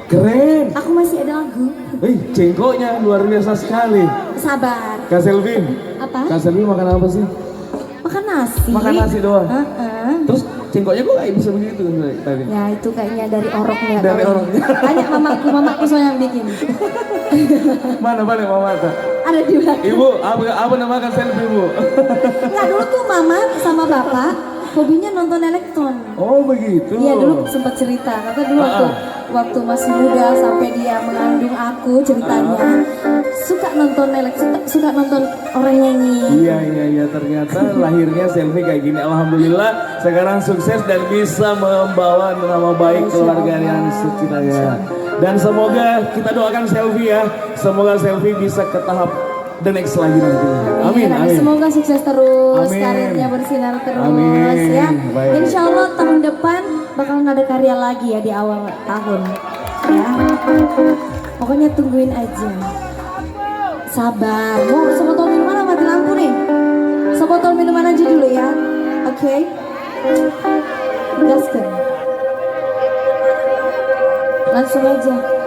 Keren. Aku masih ada lagu. Cengkoknya luar biasa sekali. Sabar. Kak Selvin. Apa? Kak Selvin makan apa sih? Makan nasi. Makan nasi doang. Terus Cengkoknya kok kayak bisa begitu tadi? ya itu kayaknya dari oroknya. Dari oroknya. Tanya mamaku soalnya yang bikin. Mana balik mama tak? Ada di belakang. Ibu, apa nama Kak Selvin, Bu? Enggak, dulu tuh mama sama bapak hobinya nonton elektron. Oh begitu. Iya, dulu sempat cerita. Kata dulu waktu masih muda sampai dia mengandung aku ceritanya suka nonton suka nonton orang nyanyi. Iya, ternyata lahirnya Selvi kayak gini. Alhamdulillah sekarang sukses dan bisa membawa nama baik keluarga yang suci ya. Dan semoga kita doakan Selvi ya. Semoga Selvi bisa ke tahap the next lagi nanti. Amin. Semoga sukses terus, karirnya bersinar terus ya. Baik. Insya Allah tahun depan bakalan ada karya lagi ya di awal tahun ya. Pokoknya tungguin aja. Sabar. Mau sebotol minuman mati lampu nih. Sebotol minuman aja dulu ya. Oke. Gaskan. Langsung aja.